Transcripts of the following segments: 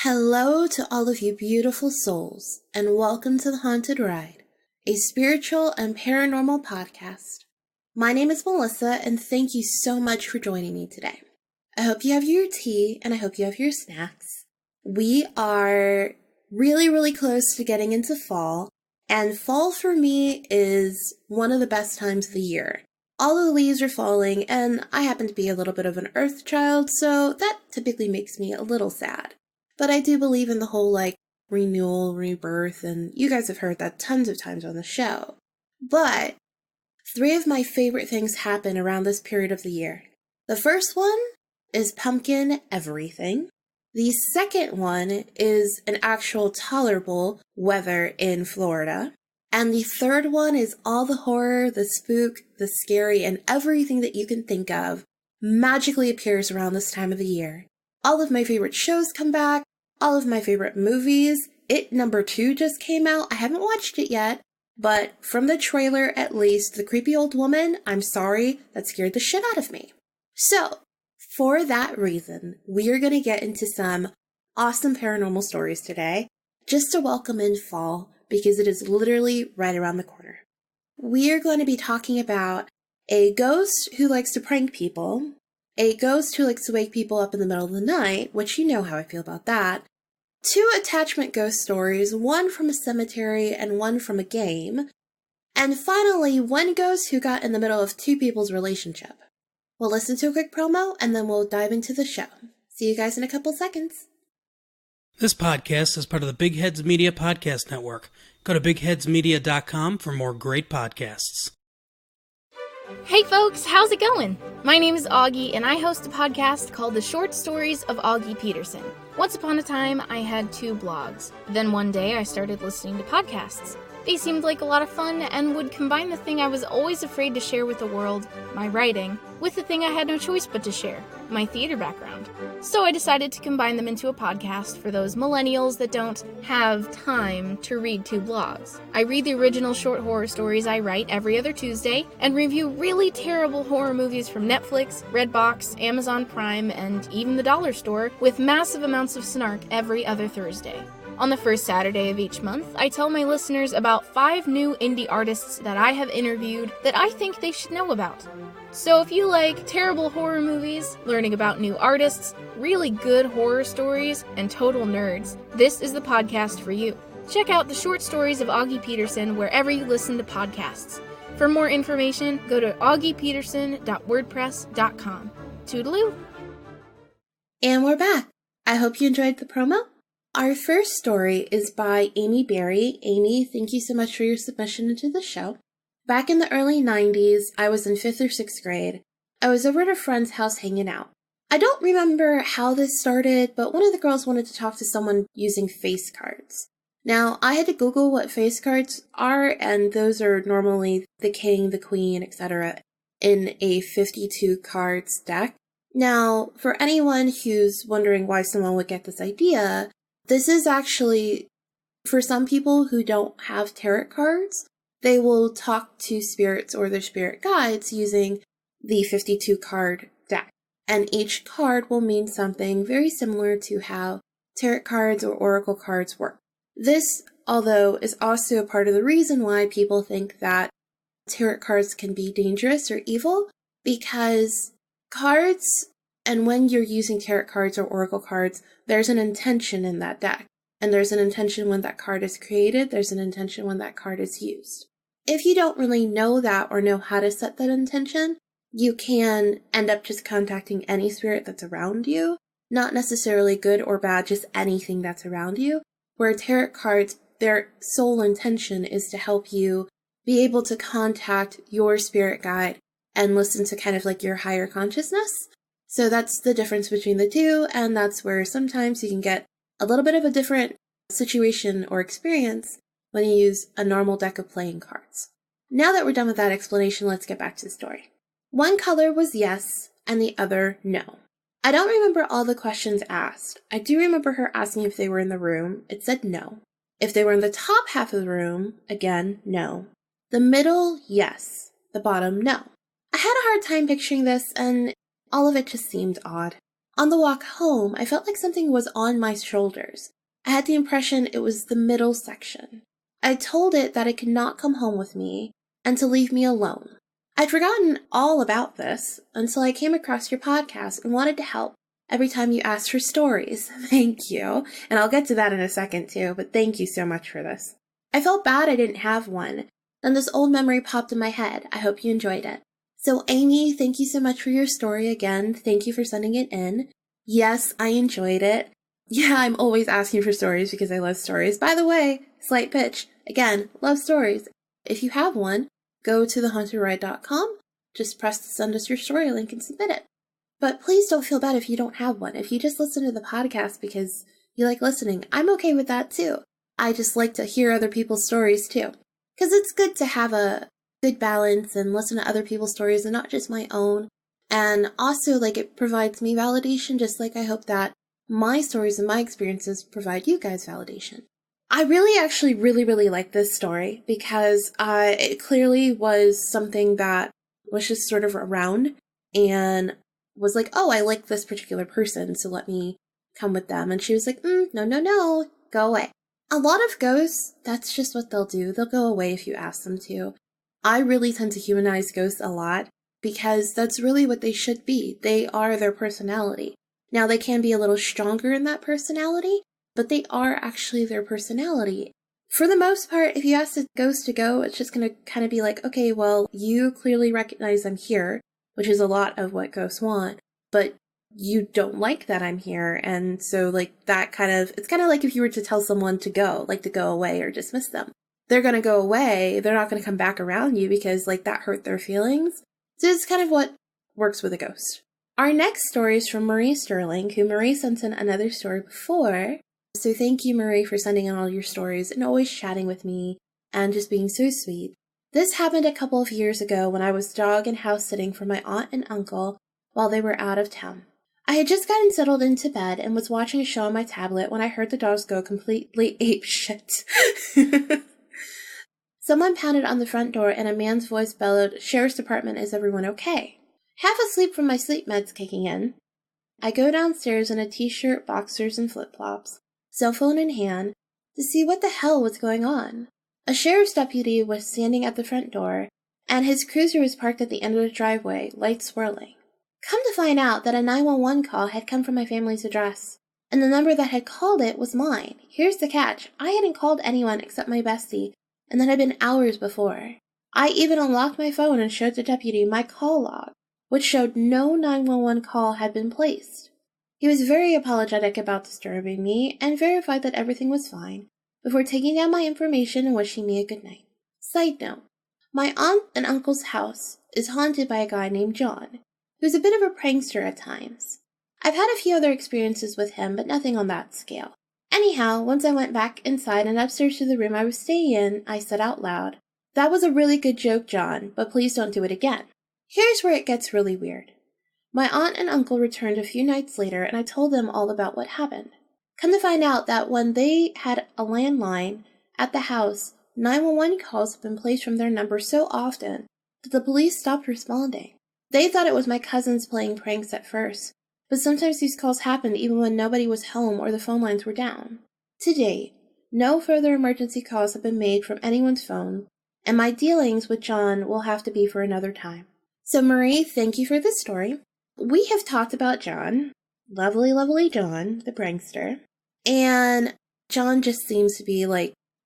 Hello to all of you beautiful souls, and welcome to The Haunted Ride, a spiritual and paranormal podcast. My name is Melissa, and thank you so much for joining me today. I hope you have your tea, and I hope you have your snacks. We are really close to getting into fall, and fall for me is one of the best times of the year. All the leaves are falling, and I happen to be a little bit of an earth child, so that typically makes me a little sad. But I do believe in the whole, renewal, rebirth, and you guys have heard that tons of times on the show. But 3 of my favorite things happen around this period of the year. The first one is pumpkin everything. The second one is an actual tolerable weather in Florida. And the third one is all the horror, the spook, the scary, and everything that you can think of magically appears around this time of the year. All of my favorite shows come back. All of my favorite movies. It number 2 just came out. I haven't watched it yet, but from the trailer at least, the creepy old woman, I'm sorry, that scared the shit out of me. So, for that reason, we are going to get into some awesome paranormal stories today, just to welcome in fall, because it is literally right around the corner. We are going to be talking about a ghost who likes to prank people, a ghost who likes to wake people up in the middle of the night, which you know how I feel about that. 2 attachment ghost stories, one from a cemetery and one from a game. And finally, one ghost who got in the middle of 2 people's relationship. We'll listen to a quick promo and then we'll dive into the show. See you guys in a couple seconds. This podcast is part of the Big Heads Media Podcast Network. Go to bigheadsmedia.com for more great podcasts. Hey folks, how's it going? My name is Augie, and I host a podcast called The Short Stories of Augie Peterson. Once upon a time, I had 2 blogs. Then one day, I started listening to podcasts. They seemed like a lot of fun and would combine the thing I was always afraid to share with the world, my writing, with the thing I had no choice but to share, my theater background. So I decided to combine them into a podcast for those millennials that don't have time to read 2 blogs. I read the original short horror stories I write every other Tuesday and review really terrible horror movies from Netflix, Redbox, Amazon Prime, and even the dollar store with massive amounts of snark every other Thursday. On the first Saturday of each month, I tell my listeners about 5 new indie artists that I have interviewed that I think they should know about. So if you like terrible horror movies, learning about new artists, really good horror stories, and total nerds, this is the podcast for you. Check out The Short Stories of Augie Peterson wherever you listen to podcasts. For more information, go to augiepeterson.wordpress.com. Toodaloo! And we're back. I hope you enjoyed the promo. Our first story is by Amy Berry. Amy, thank you so much for your submission into the show. Back in the early 90s, I was in 5th or 6th grade. I was over at a friend's house hanging out. I don't remember how this started, but one of the girls wanted to talk to someone using face cards. Now, I had to Google what face cards are, and those are normally the king, the queen, etc. in a 52 cards deck. Now, for anyone who's wondering why someone would get this idea, this is actually, for some people who don't have tarot cards, they will talk to spirits or their spirit guides using the 52 card deck. And each card will mean something very similar to how tarot cards or oracle cards work. This, although, is also a part of the reason why people think that tarot cards can be dangerous or evil, because cards, and when you're using tarot cards or oracle cards, there's an intention in that deck. And there's an intention when that card is created, there's an intention when that card is used. If you don't really know that or know how to set that intention, you can end up just contacting any spirit that's around you. Not necessarily good or bad, just anything that's around you. Where tarot cards, their sole intention is to help you be able to contact your spirit guide and listen to kind of like your higher consciousness. So that's the difference between the two, and that's where sometimes you can get a little bit of a different situation or experience when you use a normal deck of playing cards. Now that we're done with that explanation, let's get back to the story. One color was yes, and the other no. I don't remember all the questions asked. I do remember her asking if they were in the room. It said no. If they were in the top half of the room, again, no. The middle, yes. The bottom, no. I had a hard time picturing this, and all of it just seemed odd. On the walk home, I felt like something was on my shoulders. I had the impression it was the middle section. I told it that it could not come home with me and to leave me alone. I'd forgotten all about this until I came across your podcast and wanted to help every time you asked for stories. Thank you. And I'll get to that in a second too, but thank you so much for this. I felt bad I didn't have one. Then this old memory popped in my head. I hope you enjoyed it. So Amy, thank you so much for your story again. Thank you for sending it in. Yes, I enjoyed it. Yeah, I'm always asking for stories because I love stories. By the way, slight pitch. Again, love stories. If you have one, go to thehauntedride.com. Just press the send us your story link and submit it. But please don't feel bad if you don't have one. If you just listen to the podcast because you like listening, I'm okay with that too. I just like to hear other people's stories too. Because it's good to have a good balance and listen to other people's stories and not just my own. And also, it provides me validation, just like I hope that my stories and my experiences provide you guys validation. I really like this story because it clearly was something that was just sort of around and was like, oh, I like this particular person, so let me come with them. And she was like, no, go away. A lot of ghosts, that's just what they'll do. They'll go away if you ask them to. I really tend to humanize ghosts a lot because that's really what they should be. They are their personality. Now, they can be a little stronger in that personality, but they are actually their personality. For the most part, if you ask a ghost to go, it's just going to kind of be like, okay, well, you clearly recognize I'm here, which is a lot of what ghosts want, but you don't like that I'm here. And so that it's kind of like if you were to tell someone to go away or dismiss them. They're going to go away. They're not going to come back around you because that hurt their feelings. So it's kind of what works with a ghost. Our next story is from Marie Sterling, who Marie sent in another story before. So thank you, Marie, for sending in all your stories and always chatting with me and just being so sweet. This happened a couple of years ago when I was dog and house sitting for my aunt and uncle while they were out of town. I had just gotten settled into bed and was watching a show on my tablet when I heard the dogs go completely apeshit. Someone pounded on the front door and a man's voice bellowed, "Sheriff's Department, is everyone okay?" Half asleep from my sleep meds kicking in, I go downstairs in a t-shirt, boxers, and flip-flops, cell phone in hand, to see what the hell was going on. A sheriff's deputy was standing at the front door, and his cruiser was parked at the end of the driveway, lights swirling. Come to find out that a 911 call had come from my family's address, and the number that had called it was mine. Here's the catch. I hadn't called anyone except my bestie, and that had been hours before. I even unlocked my phone and showed the deputy my call log, which showed no 911 call had been placed. He was very apologetic about disturbing me and verified that everything was fine before taking down my information and wishing me a good night. Side note, my aunt and uncle's house is haunted by a guy named John, who's a bit of a prankster at times. I've had a few other experiences with him, but nothing on that scale. Anyhow, once I went back inside and upstairs to the room I was staying in, I said out loud, "That was a really good joke, John, but please don't do it again." Here's where it gets really weird. My aunt and uncle returned a few nights later, and I told them all about what happened. Come to find out that when they had a landline at the house, 911 calls had been placed from their number so often that the police stopped responding. They thought it was my cousins playing pranks at first, but sometimes these calls happened even when nobody was home or the phone lines were down. To date, no further emergency calls have been made from anyone's phone, and my dealings with John will have to be for another time. So Marie, thank you for this story. We have talked about John, lovely, lovely John, the prankster, and John just seems to be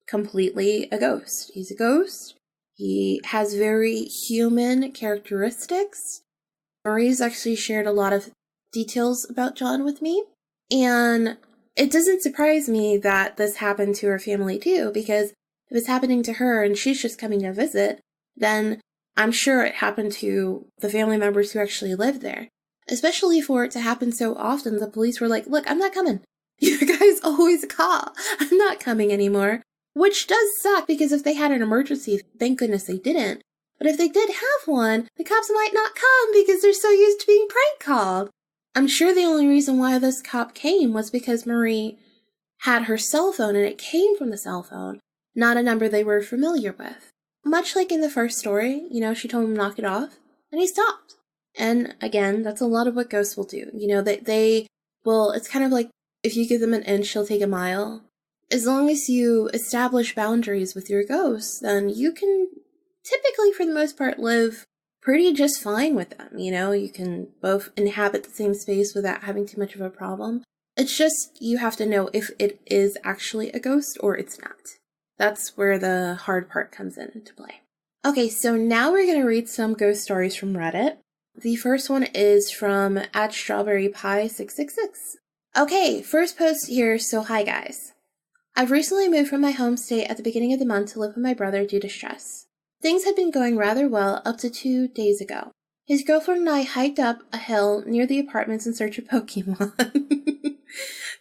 completely a ghost. He's a ghost. He has very human characteristics. Marie's actually shared a lot of details about John with me, and it doesn't surprise me that this happened to her family too, because if it's happening to her and she's just coming to visit, then I'm sure it happened to the family members who actually lived there. Especially for it to happen so often, the police were like, "Look, I'm not coming. You guys always call. I'm not coming anymore." Which does suck, because if they had an emergency, thank goodness they didn't. But if they did have one, the cops might not come because they're so used to being prank called. I'm sure the only reason why this cop came was because Marie had her cell phone and it came from the cell phone, not a number they were familiar with. Much like in the first story, she told him to knock it off, and he stopped. And again, that's a lot of what ghosts will do. They will, it's kind of like if you give them an inch, they'll take a mile. As long as you establish boundaries with your ghosts, then you can typically, for the most part, live pretty just fine with them. You can both inhabit the same space without having too much of a problem. It's just you have to know if it is actually a ghost or it's not. That's where the hard part comes into play. Okay, so now we're going to read some ghost stories from Reddit. The first one is from @strawberrypie666. Okay, first post here, so hi guys. I've recently moved from my home state at the beginning of the month to live with my brother due to stress. Things had been going rather well up to 2 days ago. His girlfriend and I hiked up a hill near the apartments in search of Pokemon.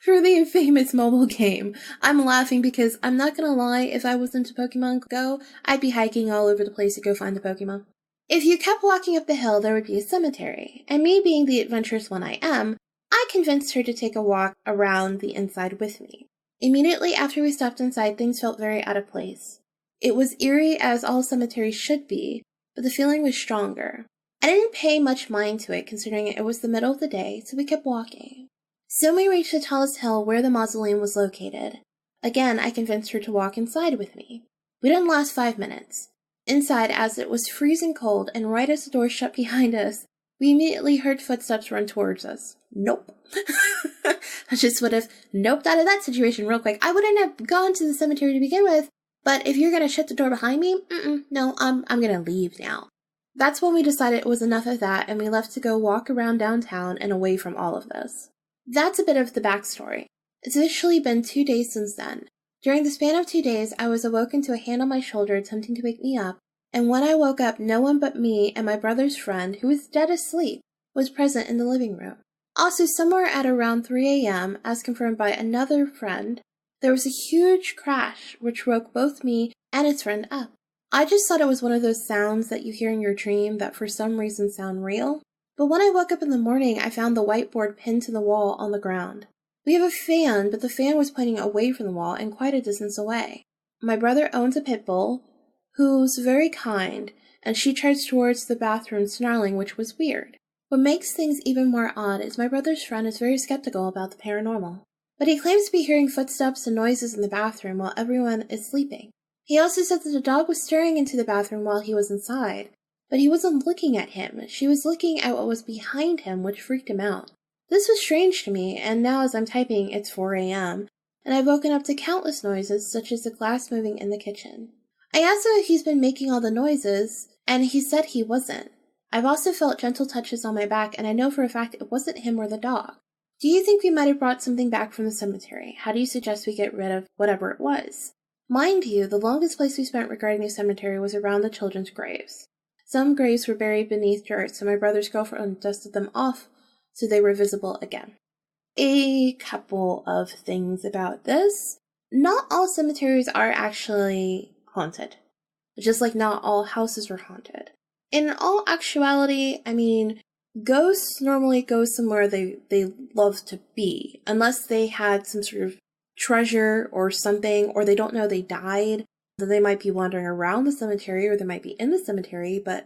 For the infamous mobile game. I'm laughing because I'm not gonna lie, if I was into Pokemon Go, I'd be hiking all over the place to go find the Pokemon. If you kept walking up the hill, there would be a cemetery, and me being the adventurous one I am, I convinced her to take a walk around the inside with me. Immediately after we stepped inside, things felt very out of place. It was eerie as all cemeteries should be, but the feeling was stronger. I didn't pay much mind to it considering it was the middle of the day, so we kept walking. Soon we reached the tallest hill where the mausoleum was located. Again, I convinced her to walk inside with me. We didn't last 5 minutes. Inside, as it was freezing cold, and right as the door shut behind us, we immediately heard footsteps run towards us. Nope. I just would have noped out of that situation real quick. I wouldn't have gone to the cemetery to begin with, but if you're going to shut the door behind me, no, I'm going to leave now. That's when we decided it was enough of that, and we left to go walk around downtown and away from all of this. That's a bit of the backstory. It's officially been 2 days since then. During the span of 2 days, I was awoken to a hand on my shoulder attempting to wake me up, and when I woke up, no one but me and my brother's friend, who was dead asleep, was present in the living room. Also, somewhere at around 3 a.m., as confirmed by another friend, there was a huge crash which woke both me and his friend up. I just thought it was one of those sounds that you hear in your dream that for some reason sound real. But when I woke up in the morning, I found the whiteboard pinned to the wall on the ground. We have a fan, but the fan was pointing away from the wall and quite a distance away. My brother owns a pit bull, who's very kind, and she charged towards the bathroom snarling, which was weird. What makes things even more odd is my brother's friend is very skeptical about the paranormal, but he claims to be hearing footsteps and noises in the bathroom while everyone is sleeping. He also said that the dog was staring into the bathroom while he was inside, but he wasn't looking at him. She was looking at what was behind him, which freaked him out. This was strange to me, and now as I'm typing, it's 4 a.m., and I've woken up to countless noises, such as the glass moving in the kitchen. I asked him if he's been making all the noises, and he said he wasn't. I've also felt gentle touches on my back, and I know for a fact it wasn't him or the dog. Do you think we might have brought something back from the cemetery? How do you suggest we get rid of whatever it was? Mind you, the longest place we spent regarding the cemetery was around the children's graves. Some graves were buried beneath dirt, so my brother's girlfriend dusted them off so they were visible again. A couple of things about this. Not all cemeteries are actually haunted. Just like not all houses are haunted. In all actuality, ghosts normally go somewhere they love to be, unless they had some sort of treasure or something, or they don't know they died, then they might be wandering around the cemetery, or they might be in the cemetery, but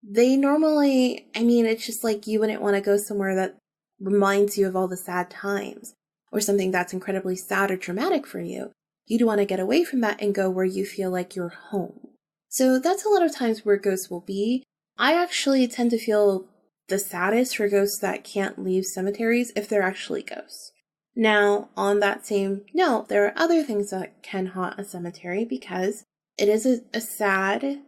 they normally, it's just like you wouldn't want to go somewhere that reminds you of all the sad times, or something that's incredibly sad or traumatic for you. You'd want to get away from that and go where you feel like you're home. So that's a lot of times where ghosts will be. I actually tend to feel the saddest for ghosts that can't leave cemeteries if they're actually ghosts. Now, on that same note, there are other things that can haunt a cemetery because it is a sad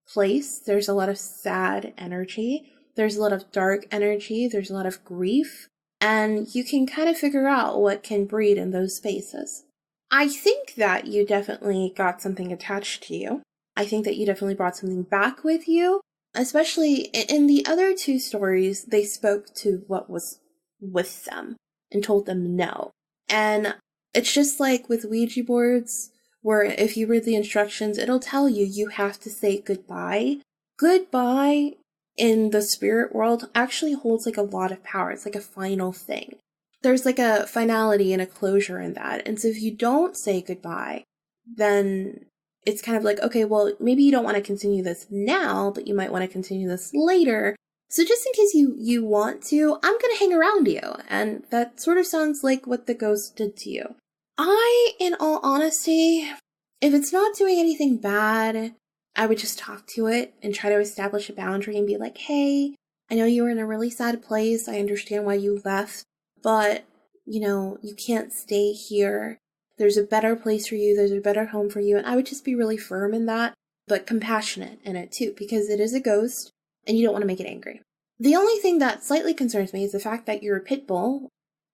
place. There's a lot of sad energy. There's a lot of dark energy. There's a lot of grief. And you can kind of figure out what can breed in those spaces. I think that you definitely got something attached to you. I think that you definitely brought something back with you. Especially in the other two stories, they spoke to what was with them and told them no. And it's just like with Ouija boards, where if you read the instructions, it'll tell you you have to say goodbye. Goodbye in the spirit world actually holds like a lot of power. It's like a final thing. there's like a finality and a closure in that. And so if you don't say goodbye, then it's kind of like, okay, well, maybe you don't want to continue this now, but you might want to continue this later. So just in case you want to, I'm going to hang around you. And that sort of sounds like what the ghost did to you. In all honesty, if it's not doing anything bad, I would just talk to it and try to establish a boundary and be like, hey, I know you were in a really sad place. I understand why you left, but, you can't stay here. There's a better place for you. There's a better home for you. And I would just be really firm in that, but compassionate in it too, because it is a ghost and you don't want to make it angry. The only thing that slightly concerns me is the fact that your pit bull,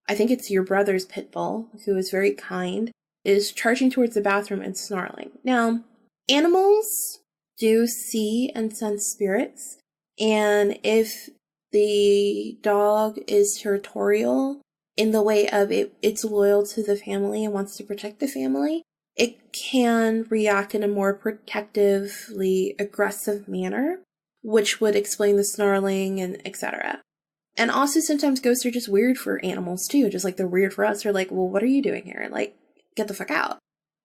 I think it's your brother's pit bull, who is very kind, is charging towards the bathroom and snarling. Now, animals do see and sense spirits, and if the dog is territorial in the way of it's loyal to the family and wants to protect the family, it can react in a more protectively aggressive manner, which would explain the snarling and etc. And also sometimes ghosts are just weird for animals too, just like they're weird for us. They're like, well, what are you doing here? Like, get the fuck out.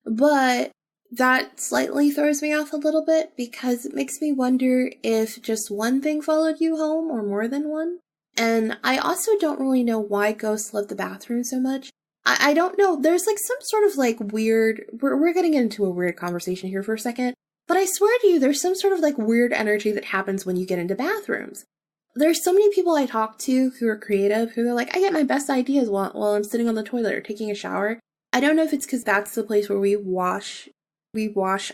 But that slightly throws me off a little bit because it makes me wonder if just one thing followed you home or more than one. And I also don't really know why ghosts love the bathroom so much. I don't know. There's like some sort of like weird, we're getting into a weird conversation here for a second. But I swear to you, there's some sort of like weird energy that happens when you get into bathrooms. There's so many people I talk to who are creative, who are like, I get my best ideas while I'm sitting on the toilet or taking a shower. I don't know if it's because that's the place where we wash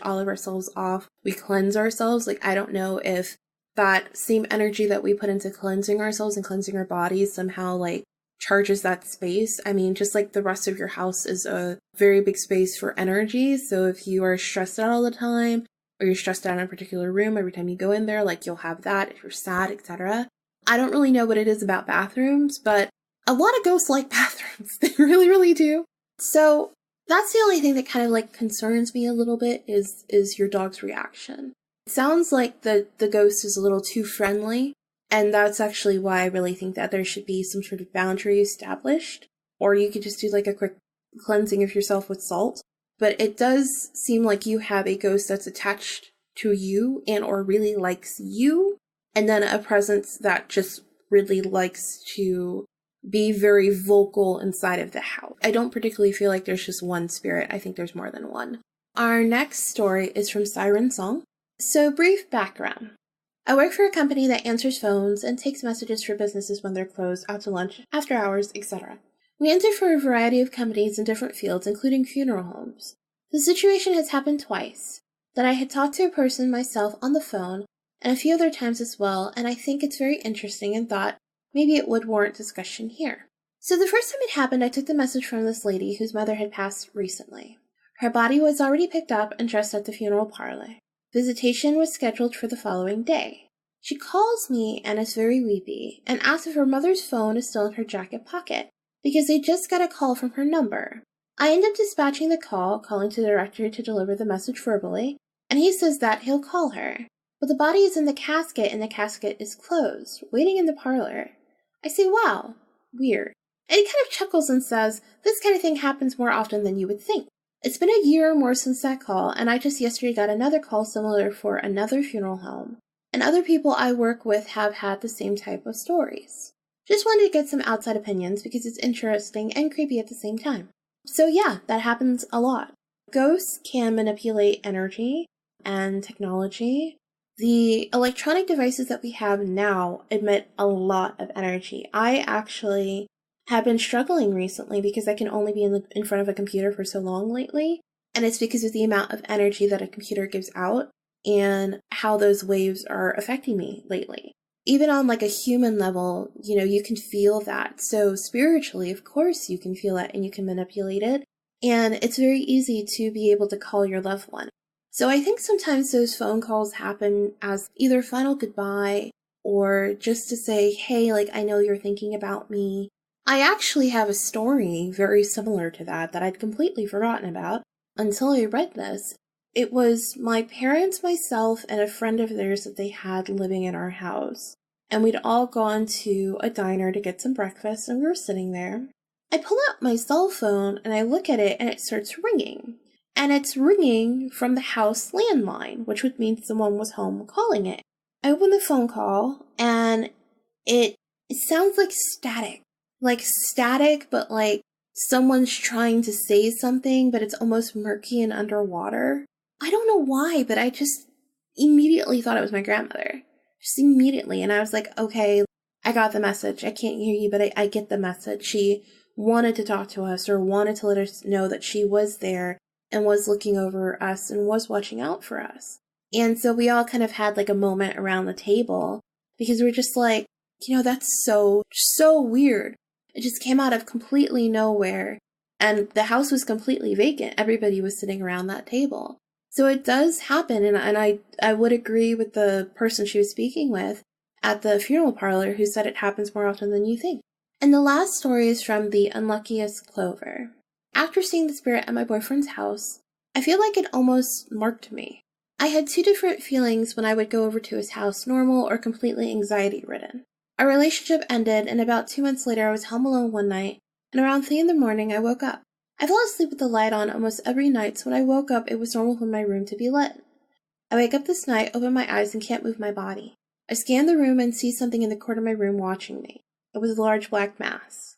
all of ourselves off. We cleanse ourselves. Like, I don't know if that same energy that we put into cleansing ourselves and cleansing our bodies somehow like charges that space. I mean, just like the rest of your house is a very big space for energy. So if you are stressed out all the time, or you're stressed out in a particular room every time you go in there, like you'll have that if you're sad, etc. I don't really know what it is about bathrooms, but a lot of ghosts like bathrooms. They really, really do. So that's the only thing that kind of like concerns me a little bit is your dog's reaction. It sounds like the ghost is a little too friendly, and that's actually why I really think that there should be some sort of boundary established, or you could just do like a quick cleansing of yourself with salt. But it does seem like you have a ghost that's attached to you and or really likes you, and then a presence that just really likes to be very vocal inside of the house. I don't particularly feel like there's just one spirit. I think there's more than one. Our next story is from Siren Song. So, brief background. I work for a company that answers phones and takes messages for businesses when they're closed, out to lunch, after hours, etc. We answer for a variety of companies in different fields, including funeral homes. The situation has happened twice, that I had talked to a person myself on the phone, and a few other times as well, and I think it's very interesting and thought maybe it would warrant discussion here. So the first time it happened, I took the message from this lady whose mother had passed recently. Her body was already picked up and dressed at the funeral parlor. Visitation was scheduled for the following day. She calls me and is very weepy, and asks if her mother's phone is still in her jacket pocket, because they just got a call from her number. I end up dispatching the call, calling to the director to deliver the message verbally, and he says that he'll call her. But the body is in the casket and the casket is closed, waiting in the parlor. I say, wow, weird. And he kind of chuckles and says, this kind of thing happens more often than you would think. It's been a year or more since that call, and I just yesterday got another call similar for another funeral home. And other people I work with have had the same type of stories. Just wanted to get some outside opinions because it's interesting and creepy at the same time. So yeah, that happens a lot. Ghosts can manipulate energy and technology. The electronic devices that we have now emit a lot of energy. I actually have been struggling recently because I can only be in front of a computer for so long lately. And it's because of the amount of energy that a computer gives out and how those waves are affecting me lately. Even on like a human level, you can feel that. So spiritually, of course, you can feel it and you can manipulate it. And it's very easy to be able to call your loved one. So I think sometimes those phone calls happen as either final goodbye or just to say, hey, like, I know you're thinking about me. I actually have a story very similar to that I'd completely forgotten about until I read this. It was my parents, myself, and a friend of theirs that they had living in our house. And we'd all gone to a diner to get some breakfast, and we were sitting there. I pull out my cell phone and I look at it and it starts ringing. And it's ringing from the house landline, which would mean someone was home calling it. I open the phone call and it sounds like static. Like static, but like someone's trying to say something, but it's almost murky and underwater. I don't know why, but I just immediately thought it was my grandmother. Just immediately. And I was like, okay, I got the message. I can't hear you, but I get the message. She wanted to talk to us or wanted to let us know that she was there and was looking over us and was watching out for us. And so we all kind of had like a moment around the table because we're just like, that's so weird. It just came out of completely nowhere. And the house was completely vacant. Everybody was sitting around that table. So it does happen. And I would agree with the person she was speaking with at the funeral parlor who said it happens more often than you think. And the last story is from the unluckiest Clover. After seeing the spirit at my boyfriend's house, I feel like it almost marked me. I had two different feelings when I would go over to his house, normal or completely anxiety-ridden. Our relationship ended, and about 2 months later I was home alone one night, and around 3 in the morning I woke up. I fell asleep with the light on almost every night, so when I woke up it was normal for my room to be lit. I wake up this night, open my eyes, and can't move my body. I scan the room and see something in the corner of my room watching me. It was a large black mass.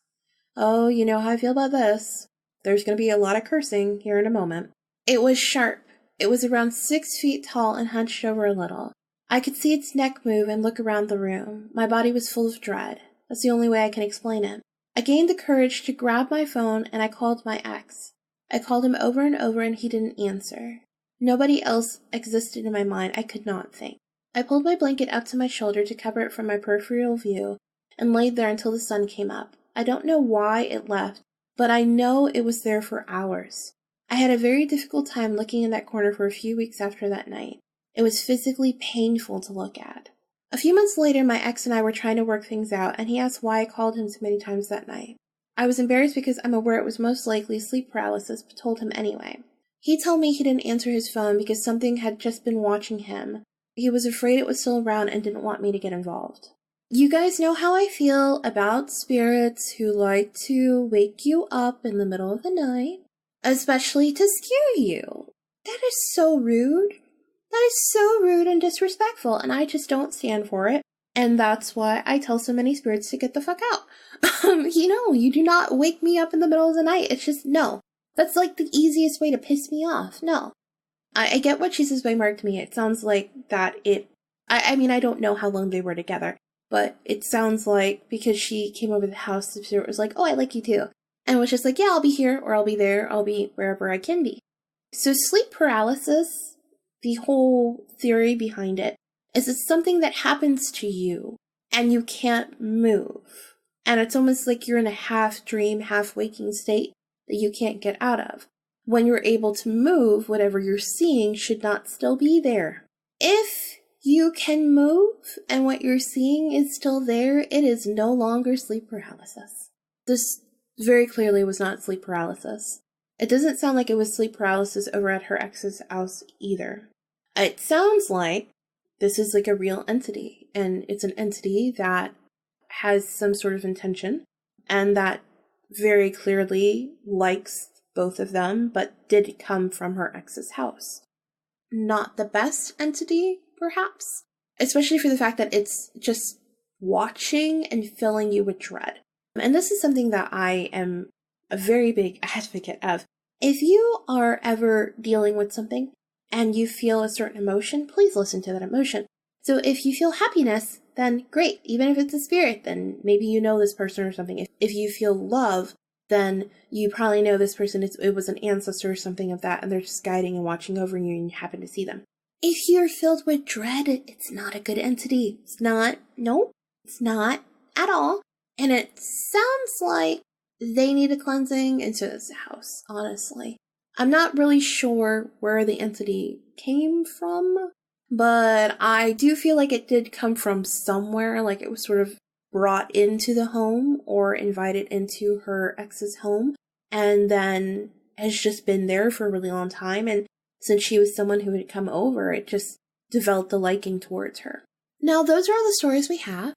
Oh, you know how I feel about this. There's going to be a lot of cursing here in a moment. It was sharp. It was around 6 feet tall and hunched over a little. I could see its neck move and look around the room. My body was full of dread. That's the only way I can explain it. I gained the courage to grab my phone and I called my ex. I called him over and over and he didn't answer. Nobody else existed in my mind. I could not think. I pulled my blanket up to my shoulder to cover it from my peripheral view and laid there until the sun came up. I don't know why it left, but I know it was there for hours. I had a very difficult time looking in that corner for a few weeks after that night. It was physically painful to look at. A few months later, my ex and I were trying to work things out, and he asked why I called him so many times that night. I was embarrassed because I'm aware it was most likely sleep paralysis, but told him anyway. He told me he didn't answer his phone because something had just been watching him. He was afraid it was still around and didn't want me to get involved. You guys know how I feel about spirits who like to wake you up in the middle of the night, especially to scare you. That is so rude. That is so rude and disrespectful, and I just don't stand for it. And that's why I tell so many spirits to get the fuck out. You do not wake me up in the middle of the night. It's just, no. That's like the easiest way to piss me off. No. I get what she says by marked me. It sounds like that I don't know how long they were together, but it sounds like because she came over to the house, the spirit was like, oh, I like you too. And was just like, yeah, I'll be here, or I'll be there, I'll be wherever I can be. So sleep paralysis, the whole theory behind it, is it's something that happens to you, and you can't move. And it's almost like you're in a half dream, half waking state that you can't get out of. When you're able to move, whatever you're seeing should not still be there. If you can move and what you're seeing is still there, it is no longer sleep paralysis. This very clearly was not sleep paralysis. It doesn't sound like it was sleep paralysis over at her ex's house either. It sounds like this is like a real entity, and it's an entity that has some sort of intention and that very clearly likes both of them, but did come from her ex's house. Not the best entity, perhaps, especially for the fact that it's just watching and filling you with dread. And this is something that I am a very big advocate of. If you are ever dealing with something and you feel a certain emotion, please listen to that emotion. So if you feel happiness, then great. Even if it's a spirit, then maybe you know this person or something. If you feel love, then you probably know this person. It was an ancestor or something of that, and they're just guiding and watching over you, and you happen to see them. If you're filled with dread, it's not a good entity. It's not. Nope. It's not at all. And it sounds like they need a cleansing, and so does the house, honestly. I'm not really sure where the entity came from, but I do feel like it did come from somewhere, like it was sort of brought into the home or invited into her ex's home, and then has just been there for a really long time. And since she was someone who had come over, it just developed a liking towards her. Now, those are all the stories we have.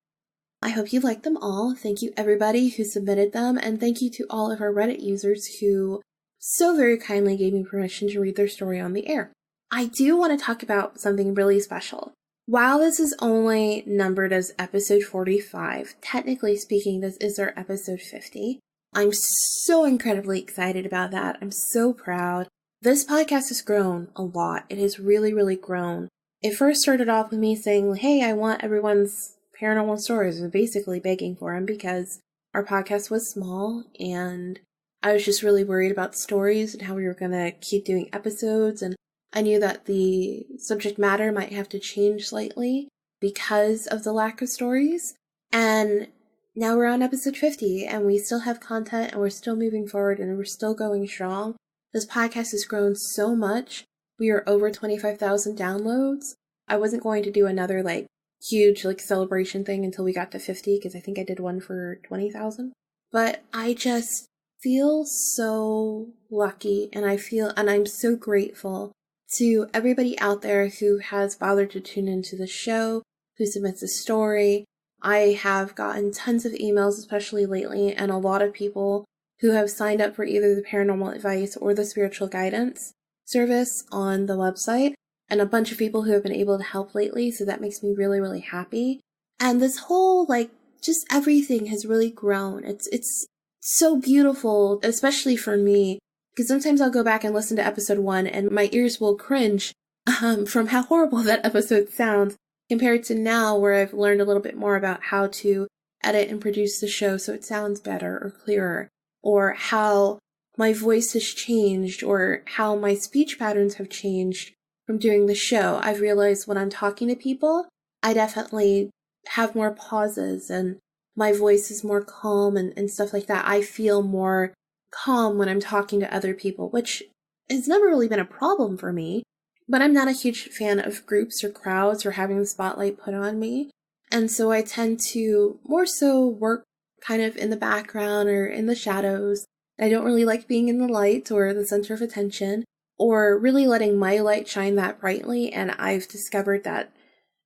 I hope you liked them all. Thank you everybody who submitted them, and thank you to all of our Reddit users who so very kindly gave me permission to read their story on the air. I do want to talk about something really special. While this is only numbered as episode 45, technically speaking, this is our episode 50. I'm so incredibly excited about that. I'm so proud. This podcast has grown a lot. It has really, really grown. It first started off with me saying, hey, I want everyone's paranormal stories, and basically begging for them because our podcast was small and I was just really worried about stories and how we were going to keep doing episodes, and I knew that the subject matter might have to change slightly because of the lack of stories. And now we're on episode 50 and we still have content and we're still moving forward and we're still going strong. This podcast has grown so much. We are over 25,000 downloads. I wasn't going to do another huge celebration thing until we got to 50 because I think I did one for 20,000. But I just feel so lucky and I'm so grateful to everybody out there who has bothered to tune into the show, who submits a story. I have gotten tons of emails, especially lately, and a lot of people who have signed up for either the paranormal advice or the spiritual guidance service on the website, and a bunch of people who have been able to help lately, so that makes me really, really happy. And this whole, just everything has really grown. It's so beautiful, especially for me, because sometimes I'll go back and listen to episode 1 and my ears will cringe from how horrible that episode sounds compared to now where I've learned a little bit more about how to edit and produce the show so it sounds better or clearer, or how my voice has changed, or how my speech patterns have changed from doing the show. I've realized when I'm talking to people, I definitely have more pauses and my voice is more calm and stuff like that. I feel more calm when I'm talking to other people, which has never really been a problem for me, but I'm not a huge fan of groups or crowds or having the spotlight put on me. And so I tend to more so work kind of in the background or in the shadows. I don't really like being in the light or the center of attention or really letting my light shine that brightly. And I've discovered that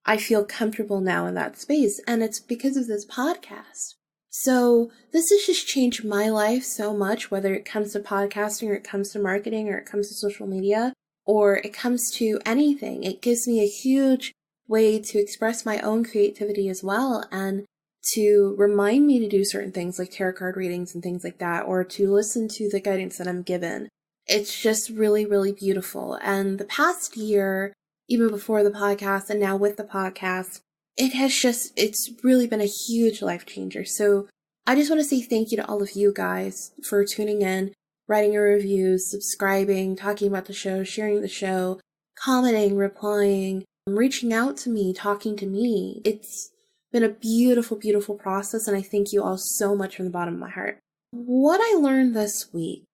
I feel comfortable now in that space. And it's because of this podcast. So this has just changed my life so much, whether it comes to podcasting or it comes to marketing or it comes to social media or it comes to anything. It gives me a huge way to express my own creativity as well and to remind me to do certain things like tarot card readings and things like that, or to listen to the guidance that I'm given. It's just really, really beautiful. And the past year, even before the podcast and now with the podcast, it's really been a huge life changer. So I just want to say thank you to all of you guys for tuning in, writing your reviews, subscribing, talking about the show, sharing the show, commenting, replying, reaching out to me, talking to me. It's been a beautiful, beautiful process, and I thank you all so much from the bottom of my heart. What I learned this week,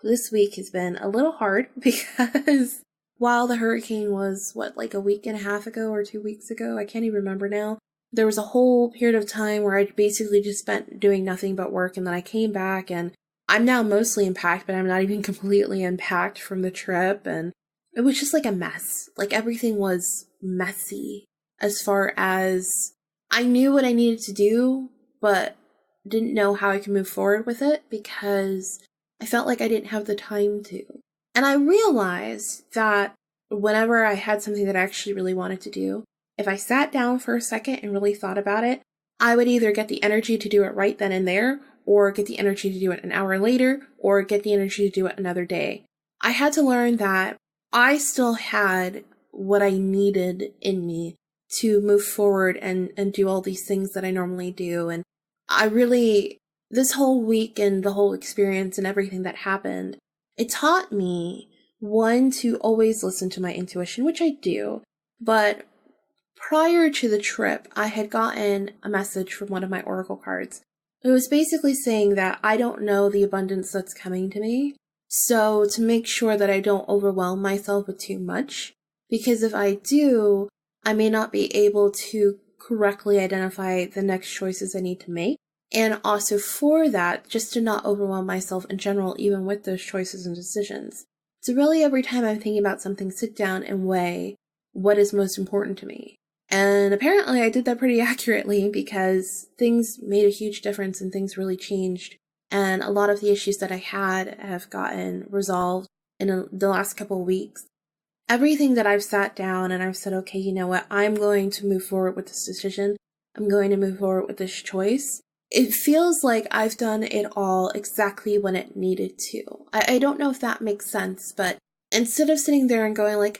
this week has been a little hard because while the hurricane was, a week and a half ago or 2 weeks ago, I can't even remember now, there was a whole period of time where I basically just spent doing nothing but work, and then I came back, and I'm now mostly unpacked, but I'm not even completely unpacked from the trip, and it was just a mess. Everything was messy as far as I knew what I needed to do, but didn't know how I could move forward with it because I felt like I didn't have the time to. And I realized that whenever I had something that I actually really wanted to do, if I sat down for a second and really thought about it, I would either get the energy to do it right then and there, or get the energy to do it an hour later, or get the energy to do it another day. I had to learn that I still had what I needed in me to move forward and do all these things that I normally do. And this whole week and the whole experience and everything that happened, it taught me, one, to always listen to my intuition, which I do. But prior to the trip, I had gotten a message from one of my oracle cards. It was basically saying that I don't know the abundance that's coming to me. So to make sure that I don't overwhelm myself with too much, because if I do, I may not be able to correctly identify the next choices I need to make. And also for that, just to not overwhelm myself in general, even with those choices and decisions. So really every time I'm thinking about something, sit down and weigh what is most important to me. And apparently I did that pretty accurately because things made a huge difference and things really changed. And a lot of the issues that I had have gotten resolved in the last couple of weeks. Everything that I've sat down and I've said, okay, you know what, I'm going to move forward with this decision. I'm going to move forward with this choice. It feels like I've done it all exactly when it needed to. I don't know if that makes sense, but instead of sitting there and going like,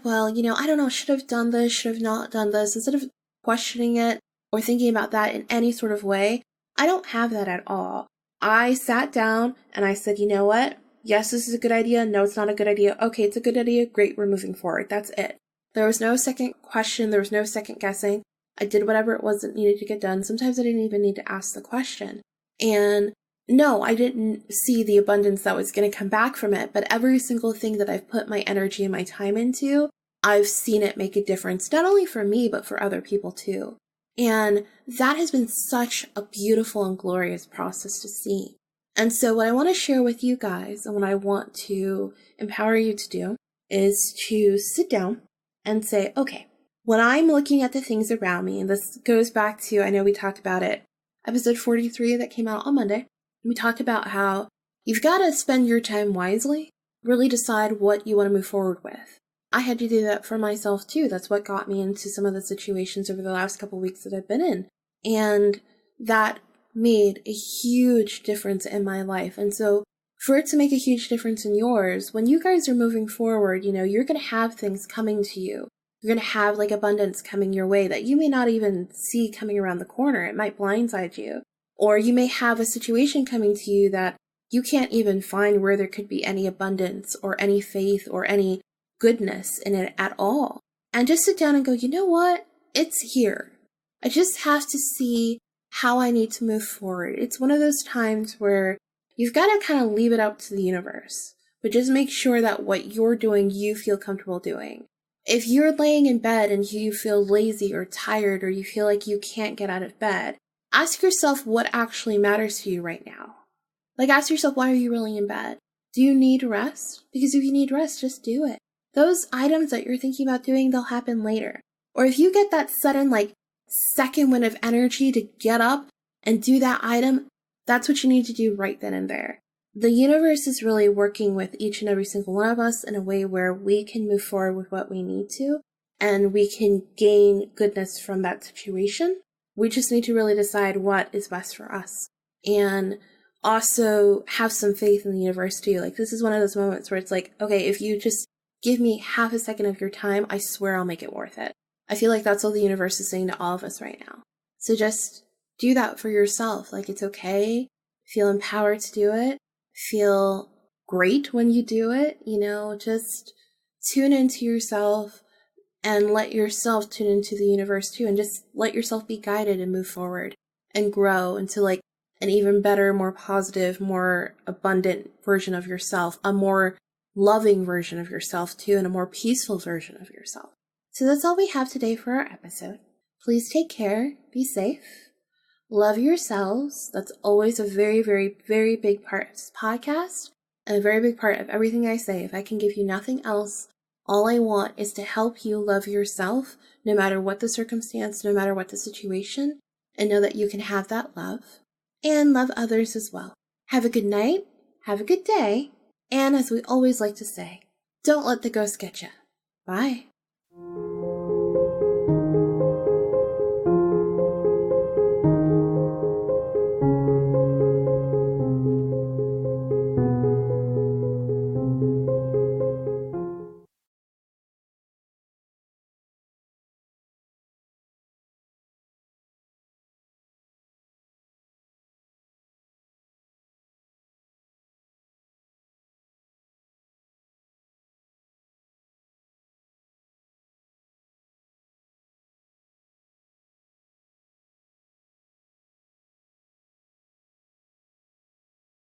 well, I don't know, should have done this, should have not done this, instead of questioning it or thinking about that in any sort of way, I don't have that at all. I sat down and I said, you know what? Yes, this is a good idea. No, it's not a good idea. Okay, it's a good idea. Great, we're moving forward. That's it. There was no second question. There was no second guessing. I did whatever it was that needed to get done. Sometimes I didn't even need to ask the question. And no, I didn't see the abundance that was going to come back from it. But every single thing that I've put my energy and my time into, I've seen it make a difference, not only for me, but for other people too. And that has been such a beautiful and glorious process to see. And so what I want to share with you guys and what I want to empower you to do is to sit down and say, okay, when I'm looking at the things around me, and this goes back to, I know we talked about it, episode 43 that came out on Monday. We talked about how you've got to spend your time wisely, really decide what you want to move forward with. I had to do that for myself too. That's what got me into some of the situations over the last couple of weeks that I've been in. And that made a huge difference in my life. And so for it to make a huge difference in yours, when you guys are moving forward, you're going to have things coming to you. You're going to have like abundance coming your way that you may not even see coming around the corner. It might blindside you. Or you may have a situation coming to you that you can't even find where there could be any abundance or any faith or any goodness in it at all. And just sit down and go, you know what? It's here. I just have to see how I need to move forward. It's one of those times where you've got to kind of leave it up to the universe, but just make sure that what you're doing, you feel comfortable doing. If you're laying in bed and you feel lazy or tired or you feel like you can't get out of bed, ask yourself what actually matters to you right now. Like ask yourself, why are you really in bed? Do you need rest? Because if you need rest, just do it. Those items that you're thinking about doing, they'll happen later. Or if you get that sudden second wind of energy to get up and do that item, that's what you need to do right then and there. The universe is really working with each and every single one of us in a way where we can move forward with what we need to, and we can gain goodness from that situation. We just need to really decide what is best for us. And also have some faith in the universe too. This is one of those moments where it's like, okay, if you just give me half a second of your time, I swear I'll make it worth it. I feel like that's all the universe is saying to all of us right now. So just do that for yourself. It's okay. Feel empowered to do it. Feel great when you do it. Just tune into yourself and let yourself tune into the universe too. And just let yourself be guided and move forward and grow into an even better, more positive, more abundant version of yourself, a more loving version of yourself too, and a more peaceful version of yourself. So that's all we have today for our episode. Please take care, be safe, love yourselves. That's always a very, very, very big part of this podcast and a very big part of everything I say. If I can give you nothing else, all I want is to help you love yourself, no matter what the circumstance, no matter what the situation, and know that you can have that love and love others as well. Have a good night, have a good day, and as we always like to say, don't let the ghost get you. Bye.